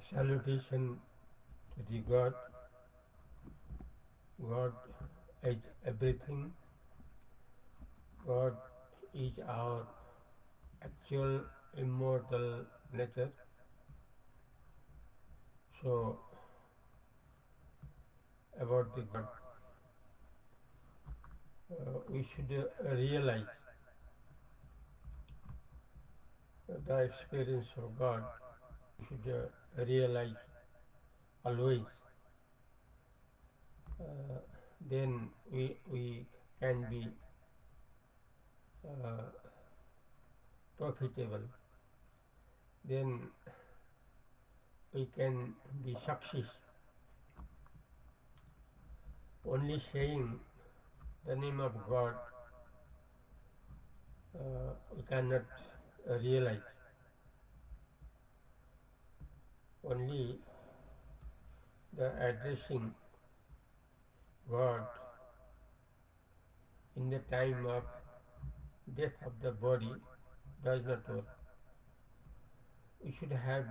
Salutation to the God. God is everything. God is our actual immortal nature. So, about the God, we should realize the experience of God. We should realize always. Uh, then we can be uh, profitable. Then we can be success. Only saying the name of God we cannot realize. Only the addressing God in the time of death of the body does not work. We should have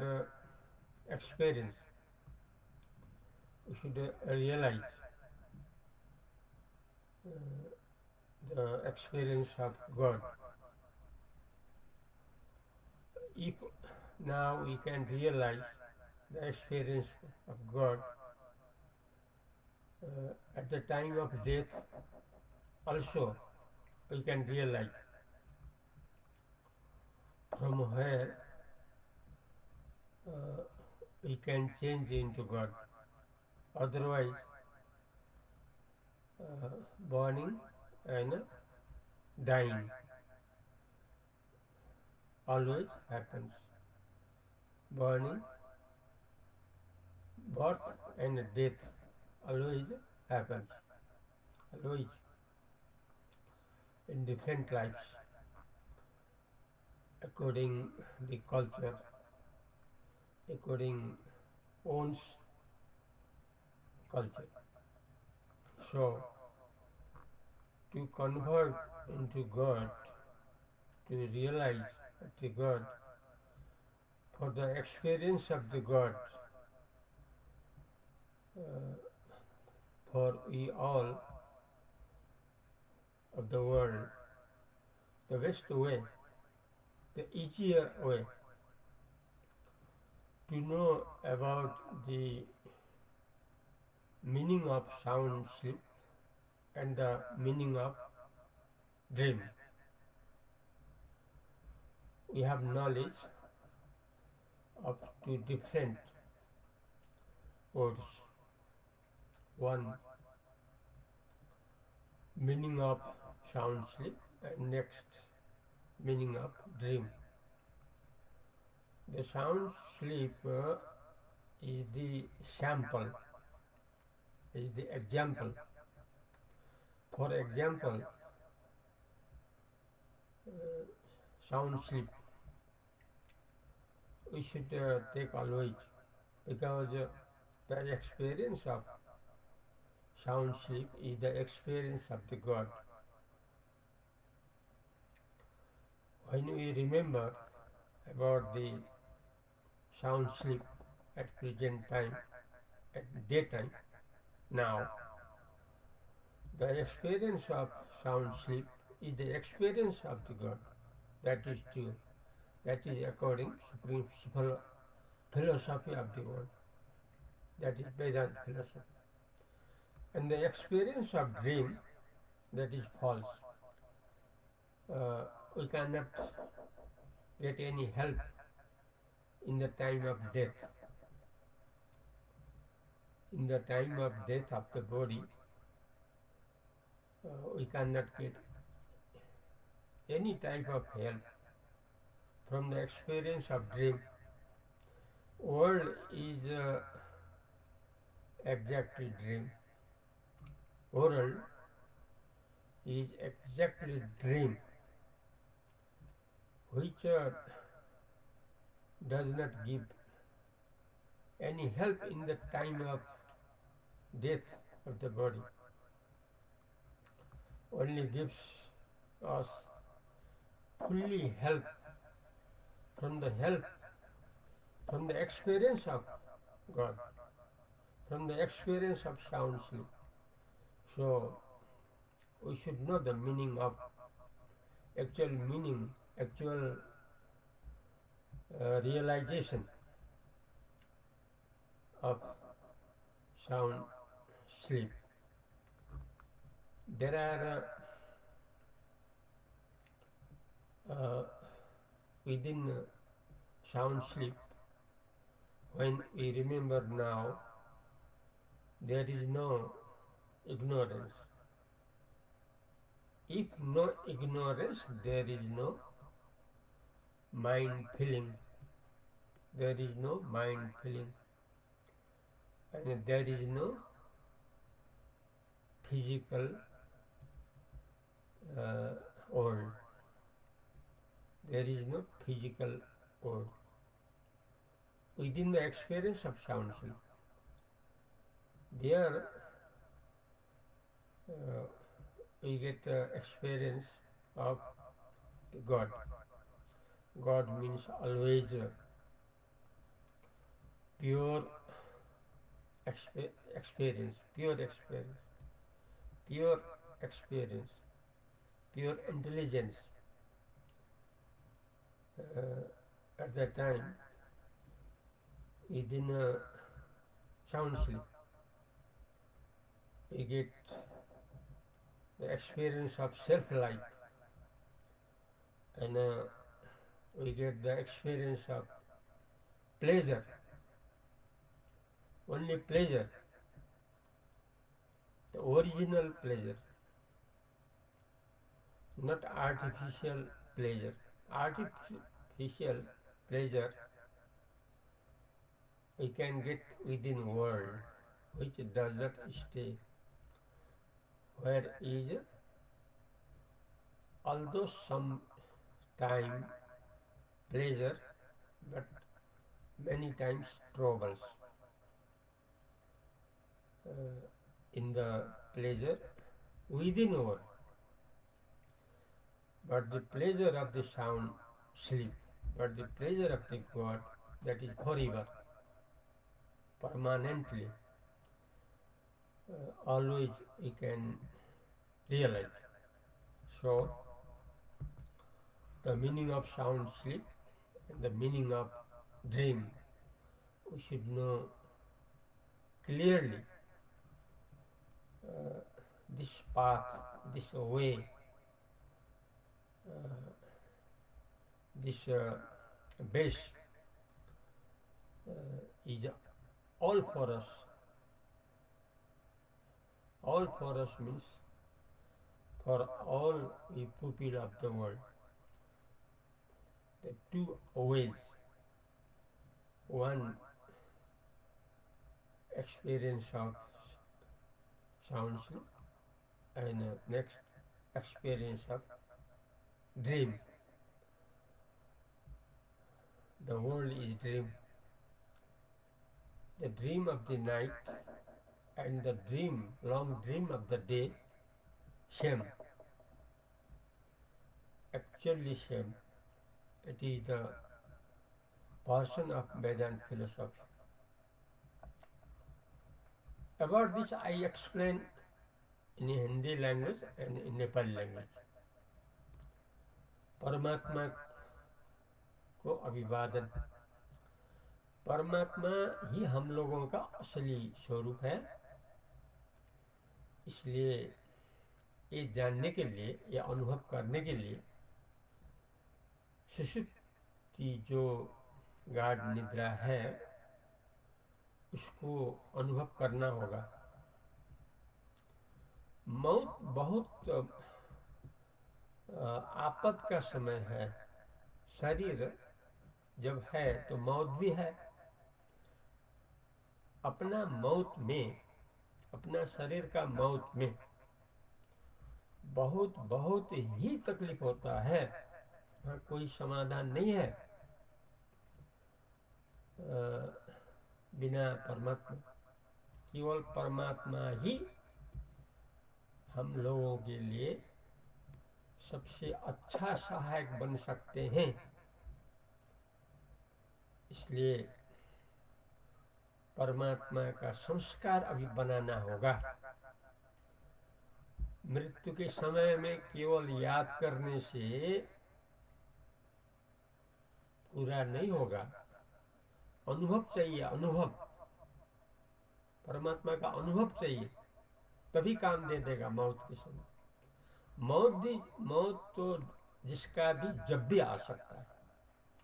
experience. We should realize uh, the experience of God. If now we can realize the experience of God at the time of death, also we can realize from where uh, we can change into God. Otherwise, burning and dying always happens. Burning, birth and death always happens. Always in different lives according the culture, according one's culture. So to convert into God, to realize the God, for the experience of the God, uh, for we all of the world, the best way, the easier way to know about the meaning of sound sleep and the meaning of dream. We have knowledge of two different words. One, meaning of sound sleep, and next, meaning of dream. The sound sleep is the sample, is the example. For example, sound sleep we should take always, because the experience of sound sleep is the experience of the God. When we remember about the sound sleep at present time, at daytime, now, the experience of sound sleep is the experience of the God. That is true. That is according to supreme philosophy of the world. That is Vedanta philosophy. And the experience of dream, that is false. We cannot get any help in the time of death. In the time of death of the body, we cannot get any type of help from the experience of dream. World is exactly dream. World is exactly dream, which does not give any help in the time of death of the body. Only gives us fully help from the experience of God, from the experience of sound sleep. So we should know the meaning of actual realization of sound sleep. There are within sound sleep, when we remember now, there is no ignorance. If no ignorance, there is no mind feeling. There is no mind feeling. And there is no physical world. There is no physical world. Within the experience of sound sleep, there we get experience of God. God means always pure experience, pure experience, pure intelligence. At that time, within sound sleep, we get the experience of self-life, and we get the experience of pleasure, only pleasure, the original pleasure, not artificial pleasure. Artificial pleasure we can get within world, which does not stay, where is, although some time pleasure, but many times troubles. In the pleasure within world, but the pleasure of the sound sleep, but the pleasure of the God, that is forever, permanently, always we can realize. So the meaning of sound sleep and the meaning of dream, we should know clearly this path, this way, this base is all for us. All for us means for all the people of the world. The two ways. One, experience of sound sleep, and next, experience of dream. The world is dream. The dream of the night and the long dream of the day, same. Actually same. It is the portion of Vedanta philosophy. About this I explain in Hindi language and in Nepali language. परमात्मा को अभिवादन। परमात्मा ही हम लोगों का असली स्वरूप है, इसलिए ये जानने के लिए, ये अनुभव करने के लिए सुषुप्ति जो गाढ़ निद्रा है उसको अनुभव करना होगा। मौत बहुत आपद का समय है। शरीर जब है तो मौत भी है। अपना मौत में, अपना शरीर का मौत में बहुत बहुत ही तकलीफ होता है। हाँ, कोई समाधान नहीं है बिना परमात्मा। केवल परमात्मा ही हम लोगों के लिए सबसे अच्छा सहायक बन सकते हैं। इसलिए परमात्मा का संस्कार अभी बनाना होगा। मृत्यु के समय में केवल याद करने से पूरा नहीं होगा, अनुभव चाहिए, अनुभव, परमात्मा का अनुभव चाहिए, तभी काम दे देगा मौत के समय। मौत तो जिसका भी जब भी आ सकता है,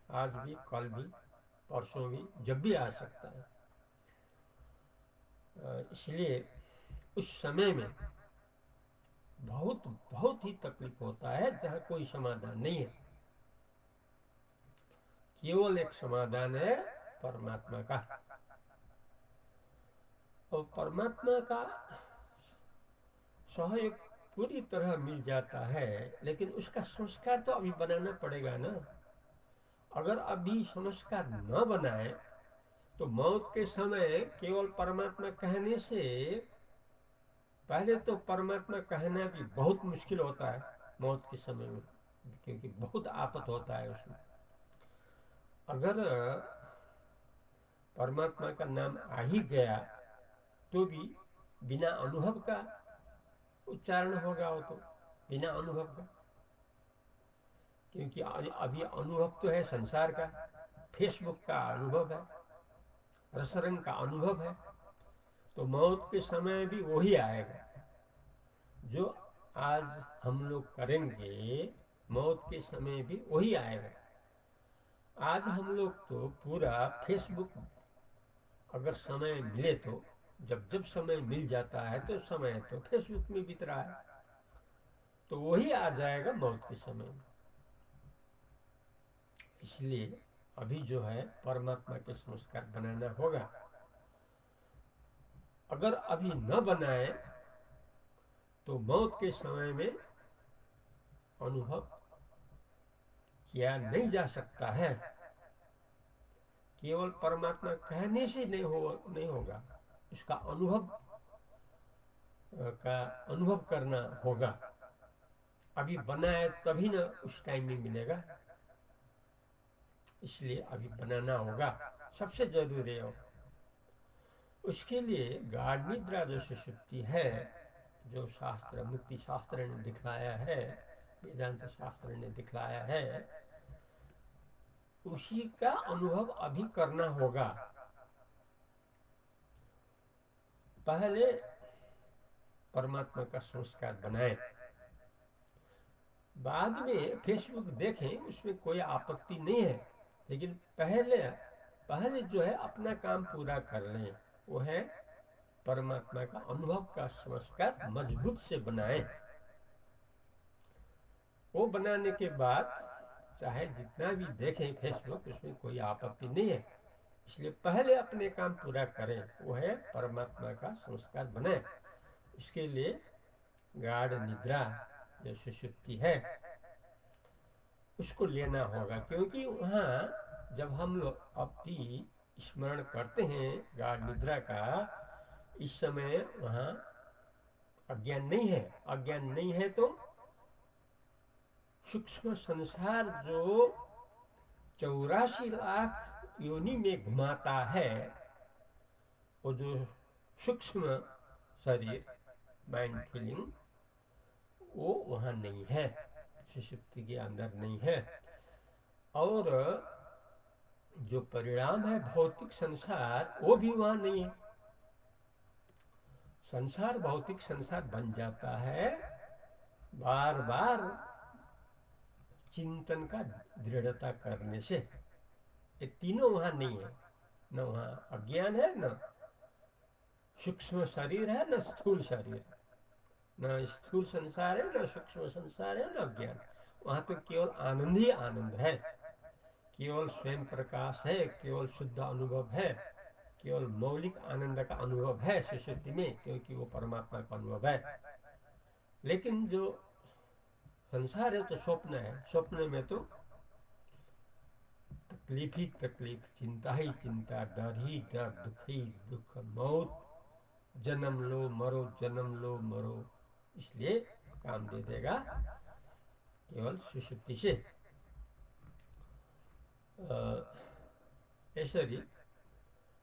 आज भी, कल भी, परसों भी, जब भी आ सकता है। इसलिए उस समय में बहुत बहुत ही तकलीफ होता है, जहाँ कोई समाधान नहीं है। केवल एक समाधान है परमात्मा का, और परमात्मा का सहयोग पूरी तरह मिल जाता है, लेकिन उसका संस्कार तो अभी बनाना पड़ेगा ना। अगर अभी संस्कार न बनाए तो मौत के समय केवल परमात्मा कहने से, पहले तो परमात्मा कहना भी बहुत मुश्किल होता है मौत के समय में, क्योंकि बहुत आफत होता है उसमें। अगर परमात्मा का नाम आ ही गया तो भी बिना अनुभव का उच्चारण होगा, वो तो बिना अनुभव का, क्योंकि अभी अनुभव तो है संसार का, फेसबुक का अनुभव है, रसरंग का अनुभव है। तो मौत के समय भी वही आएगा जो आज हम लोग करेंगे, मौत के समय भी वही आएगा। आज हम लोग तो पूरा फेसबुक, अगर समय मिले तो, जब जब समय मिल जाता है तो समय तो फेसबुक में बीत रहा है, तो वही आ जाएगा मौत के समय में। इसलिए अभी जो है परमात्मा के संस्कार बनाना होगा। अगर अभी न बनाए तो मौत के समय में अनुभव किया नहीं जा सकता है। केवल परमात्मा कहने से नहीं होगा, उसका अनुभव करना होगा। अभी बनाए तभी ना उस टाइम में मिलेगा, इसलिए अभी बनाना होगा, सबसे जरूरी है। उसके लिए गाढ़ निद्रा जो सुषुप्ति है, जो शास्त्र, मुक्ति शास्त्र ने दिखलाया है, वेदांत शास्त्र ने दिखलाया है, उसी का अनुभव अभी करना होगा। पहले परमात्मा का संस्कार बनाए, बाद में फेसबुक देखें, उसमें कोई आपत्ति नहीं है, लेकिन पहले जो है अपना काम पूरा कर लें, वो है परमात्मा का अनुभव का संस्कार मजबूत से बनाए। वो बनाने के बाद चाहे जितना भी देखें फेसबुक, उसमें कोई आपत्ति नहीं है। इसलिए पहले अपने काम पूरा करें, वो है परमात्मा का संस्कार बनाए। इसके लिए गाढ़ निद्रा जो सुषुप्ति है उसको लेना होगा, क्योंकि वहाँ जब हम लोग अपनी स्मरण करते हैं गाढ़ निद्रा का, इस समय वहाँ अज्ञान नहीं है। अज्ञान नहीं है तो सूक्ष्म संसार जो 84 लाख योनि में घुमाता है, वो जो सूक्ष्म शरीर, माइंड, फीलिंग, वो वहाँ नहीं है, सुषुप्ति के अंदर नहीं है। और जो परिणाम है भौतिक संसार, वो भी वहाँ नहीं है। संसार भौतिक संसार बन जाता है बार बार चिंतन का दृढ़ता करने से। ये तीनों वहाँ नहीं है, न वहाँ अज्ञान है, न सूक्ष्म शरीर है, न स्थूल शरीर, न स्थूल संसार है, न सूक्ष्म संसार है, न अज्ञान। वहाँ तो केवल आनंद ही आनंद है, केवल स्वयं प्रकाश है, केवल शुद्ध अनुभव है, केवल मौलिक आनंद का अनुभव है सुषुप्ति में, क्योंकि वो परमात्मा का अनुभव है। लेकिन जो संसार है तो स्वप्न है, स्वप्न में तो तकलीफ ही तकलीफ, चिंता ही चिंता, डर ही डर, दुख ही दुख, मौत, जन्म लो मरो, जन्म लो मरो। इसलिए काम दे देगा केवल सुषुप्ति से। ऐसे ही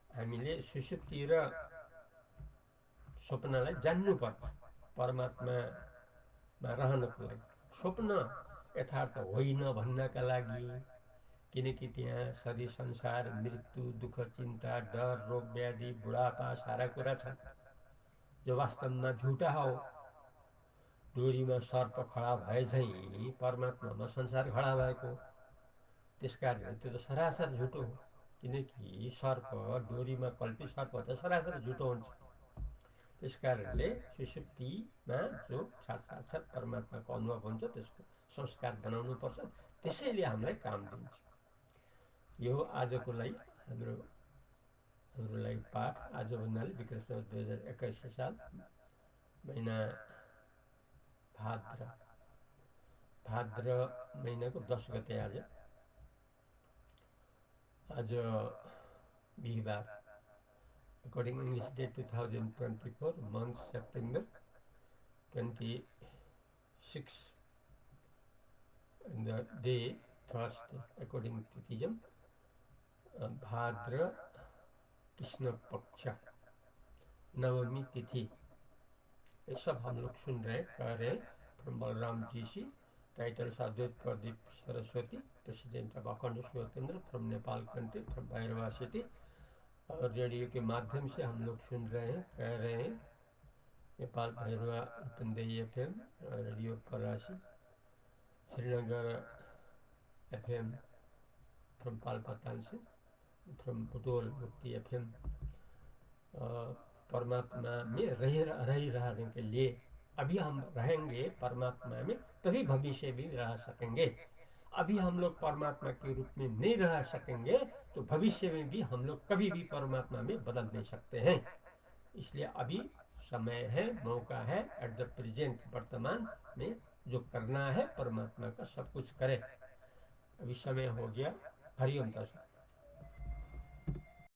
हामीले सुषुप्ति र स्वप्नलाई जान्नुपर्छ परमात्मामा रहनको लागि। स्वप्न यथार्थ होइन भन्नका लागि, किनकि त्यहाँ शरीर संसार मृत्यु दुःख चिन्ता डर रोग व्याधि बुढापा सारा कुरा छन् जो वास्तवमा झुटा हो। डोरीमा सर्प खडा भए चाहिँ परमात्मामा संसार खडा भएको, त्यसकारण त्यो त सरासर झुटो हो। किनकि सर्प डोरीमा कल्पी सर्प त सरासर झुटो हुन्छ। त्यसकारणले सुषुप्तिमा जो साक्षात परमात्माको अनुभव हुन्छ त्यसको संस्कार बनाउनुपर्छ। त्यसैले हामीलाई काम दिन्छ। यो आजको लागि हाम्रो लागि पाठ। आज भन्नाले विक्रम 2021 साल महिना भाद्र महिनाको 10 गते आज बिहिबार। According English date 2024, month September 26, and the day Thursday according to Buddhism, भाद्र कृष्ण पक्ष नवमी तिथि। ये सब हम लोग सुन रहे कह रहे from Balram G C. Title Advait Pradeep Saraswati, president of Akhand Shivkendra from Nepal country, from Bhairahawa city. और रेडियो के माध्यम से हम लोग सुन रहे हैं, कह रहे हैं Nepal Bhairahawa Rupandehi FM, radio Parasi, Srinagar FM from पाल्पातान से, फ्रॉम बुटोल मुक्ति FM। परमात्मा में रह रहने के लिए अभी हम रहेंगे परमात्मा में, तभी भविष्य भी रह सकेंगे। अभी हम लोग परमात्मा के रूप में नहीं रह सकेंगे तो भविष्य में भी हम लोग कभी भी परमात्मा में बदल नहीं सकते हैं। इसलिए अभी समय है, मौका है, एट द प्रेजेंट वर्तमान में जो करना है परमात्मा का सब कुछ करें। अभी समय हो गया। हरिओम तत्सत।